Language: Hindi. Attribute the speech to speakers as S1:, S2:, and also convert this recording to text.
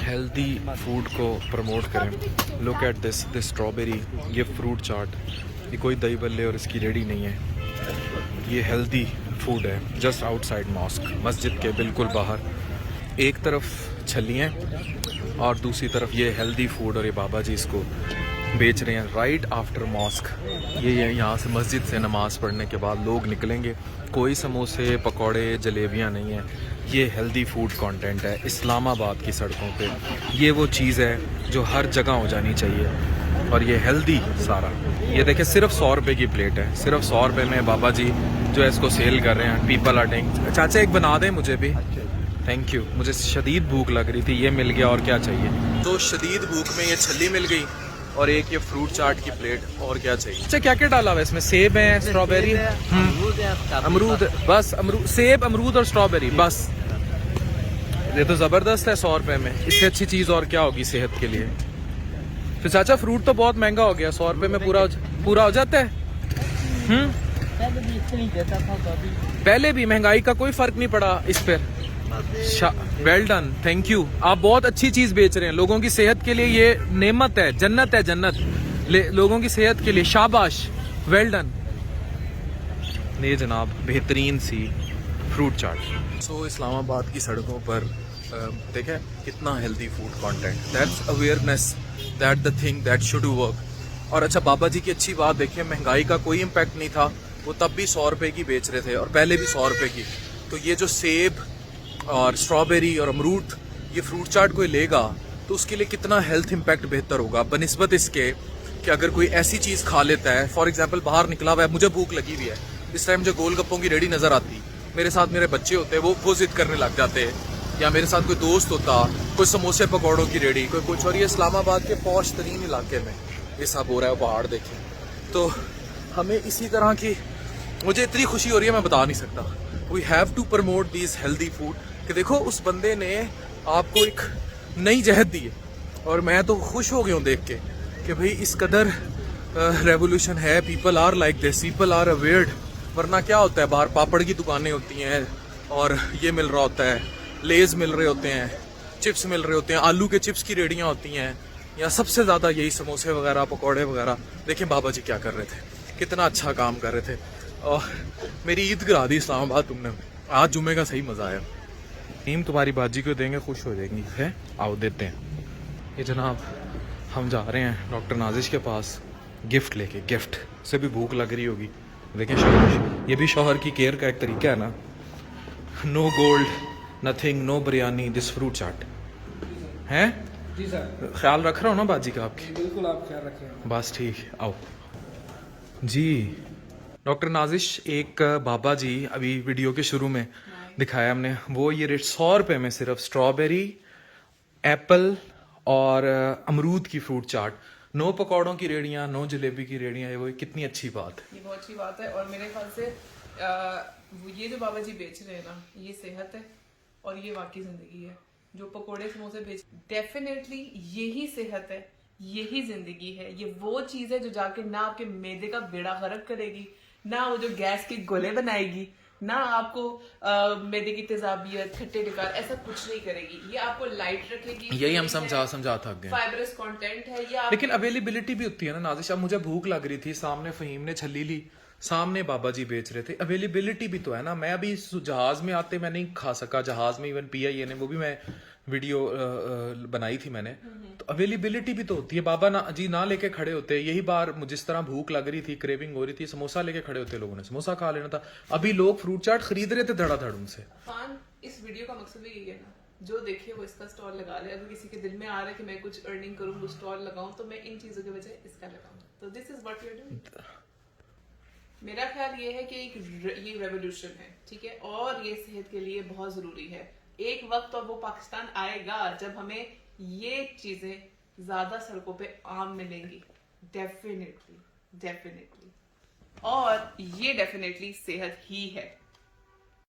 S1: हेल्दी फूड को प्रमोट करें। लुक एट दिस स्ट्रॉबेरी, ये फ्रूट चाट, ये कोई दही बल्ले और इसकी रेडी नहीं है। ये हेल्दी फूड है जस्ट आउटसाइड मॉस्क, मस्जिद के बिल्कुल बाहर। एक तरफ छलियाँ और दूसरी तरफ ये हेल्दी फूड, और ये बाबा जी इसको बेच रहे हैं राइट आफ्टर मॉस्क। ये यहाँ से मस्जिद से नमाज पढ़ने के बाद लोग निकलेंगे। कोई समोसे पकौड़े जलेबियाँ नहीं है, ये हेल्दी फूड कंटेंट है इस्लामाबाद की सड़कों पे। ये वो चीज़ है जो हर जगह हो जानी चाहिए, और ये हेल्दी सारा। ये देखें, सिर्फ 100 रुपये की प्लेट है, सिर्फ 100 रुपये में बाबा जी जो है इसको सेल कर रहे हैं। People are doing. चाचा एक बना दें मुझे भी, थैंक यू। मुझे शदीद भूख लग रही थी, ये मिल गया, और क्या चाहिए। तो शदीद भूख में ये छल्ली मिल गई और एक ये फ्रूट चाट की प्लेट, और क्या चाहिए। अच्छा क्या क्या डाला हुआ है इसमें? सेब है, स्ट्रॉबेरी, अमरूद, बस अमरूद, सेब, अमरूद और स्ट्रॉबेरी, बस। ये तो ज़बरदस्त है 100 रुपये में। इससे अच्छी चीज़ और क्या होगी सेहत के लिए। फिर चाचा फ्रूट तो बहुत महंगा हो गया, 100 रुपये में पूरा हो जाता है। पहले भी महंगाई का कोई फर्क नहीं पड़ा इस पर। Well done, thank you. आप बहुत अच्छी चीज बेच रहे हैं लोगों की सेहत के लिए। ये नेमत है, जन्नत है, जन्नत लोगों की सेहत के लिए। शाबाश, वेल डन। ये जनाब बेहतरीन सी फ्रूट चाट। सो इस्लामाबाद की सड़कों पर देखें कितना healthy food content. That's awareness, that the thing that should work. और अच्छा, बाबा जी की अच्छी बात देखिए, महंगाई का कोई इम्पैक्ट नहीं था। वो तब भी 100 रुपये की बेच रहे थे और पहले भी 100 रुपये की। तो ये जो सेब और स्ट्रॉबेरी और अमरूद ये फ्रूट चाट कोई लेगा तो उसके लिए कितना हेल्थ इम्पैक्ट बेहतर होगा बनिस्बत इसके कि अगर कोई ऐसी चीज़ खा लेता है। फॉर एग्जांपल बाहर निकला हुआ है, मुझे भूख लगी हुई है, इस टाइम मुझे गोलगप्पों की रेडी नज़र आती, मेरे साथ मेरे बच्चे होते वो जिद करने लग जाते, या मेरे साथ कोई दोस्त होता, कोई समोसे पकौड़ों की रेडी, कोई कुछ। और ये इस्लामाबाद के पौश तरीन इलाके में ये सब हो रहा है। पहाड़ देखें तो हमें इसी तरह की, मुझे इतनी खुशी हो रही है मैं बता नहीं सकता। We have to promote this healthy food. कि देखो उस बंदे ने आपको एक नई जहद दी है, और मैं तो खुश हो गया हूँ देख के कि भाई इस कदर रेवोल्यूशन है। People are like this, people are awared. वरना क्या होता है, बाहर पापड़ की दुकानें होती हैं और ये मिल रहा होता है, लेज मिल रहे होते हैं, चिप्स मिल रहे होते हैं, आलू के चिप्स की रेडियाँ होती हैं, या सबसे ज़्यादा यही समोसे वगैरह, पकौड़े वगैरह। देखें बाबा जी क्या कर रहे थे, कितना अच्छा काम कर रहे थे। और मेरी ईद करा दी इस्लामाबाद तुमने। आज जुम्मे का सही मज़ा आया। टीम तुम्हारी बाजी को देंगे, खुश हो जाएंगी। है, आओ देते हैं। ये जनाब हम जा रहे हैं डॉक्टर नाजिश के पास गिफ्ट लेके। गिफ्ट से भी भूख लग रही होगी। देखें शौहर, ये भी शौहर की केयर का एक तरीका है ना। No gold, nothing, no biryani, this fruit chaat है।
S2: जी सर,
S1: ख्याल रख रहा हूँ ना बाजी का आपके?
S2: बिल्कुल आप ख्याल रखें।
S1: बस ठीक, आओ जी। डॉक्टर नाजिश, एक बाबा जी अभी वीडियो के शुरू में दिखाया हमने, वो ये रेट 100 रुपये में सिर्फ स्ट्रॉबेरी, एप्पल और अमरूद की फ्रूट चाट। नो पकौड़ों की रेडियाँ, नो जलेबी की रेडियाँ। ये वो कितनी अच्छी बात है।
S3: ये बहुत अच्छी बात है। और मेरे ख्याल से ये जो बाबा जी बेच रहे हैं ना, ये सेहत है और ये वाकई जिंदगी है। जो पकोड़े समोसे बेच, डेफिनेटली यही सेहत है, यही जिंदगी है। ये वो चीज है जो जाके ना आपके मैदे का बेड़ा गर्क करेगी, ना वो जो गैस के गोले बनाएगी, ना आपको मैदे की तेजाबियत, खट्टे टिकार, ऐसा कुछ नहीं करेगी। ये आपको लाइट रखेगी।
S1: यही हम समझा थक गए।
S3: फाइबरस कंटेंट है ये।
S1: लेकिन अवेलेबिलिटी भी होती है ना नाजिश। अब मुझे भूख लग रही थी, सामने फहीम ने छली ली, सामने बाबा जी बेच रहे थे। अवेलेबिलिटी भी तो है ना। मैं अभी जहाज में आते मैं नहीं खा सका, जहाज में इवन PIA ने, वो भी मैं वीडियो बनाई थी मैंने। तो अवेलेबिलिटी भी तो होती है। बाबा ना लेके खड़े होते। यही बार जिस तरह भूख लग रही थी, क्रेविंग हो रही थी, समोसा लेके खड़े होते, लोगों ने समोसा खा लेना था। अभी लोग फ्रूट चाट खरीद रहे थे धड़ाधड़ उनसे।
S3: इस वीडियो का मकसद भी यही है ना, जो देखे वो इसका स्टॉल लगा ले। अगर किसी के दिल में आ रहा है कि मैं कुछ अर्निंग करूँ, स्टॉल लगाऊं, तो मैं इन चीजों की बजाय इसका लगाऊं। तो this is what you are doing. मेरा ख्याल ये है कि ये रेवोल्यूशन है, ठीक है, और ये सेहत के लिए बहुत जरूरी है। एक वक्त और वो पाकिस्तान आएगा जब हमें ये चीजें ज्यादा सड़कों पे आम मिलेंगी। Definitely, definitely. और ये डेफिनेटली सेहत ही है।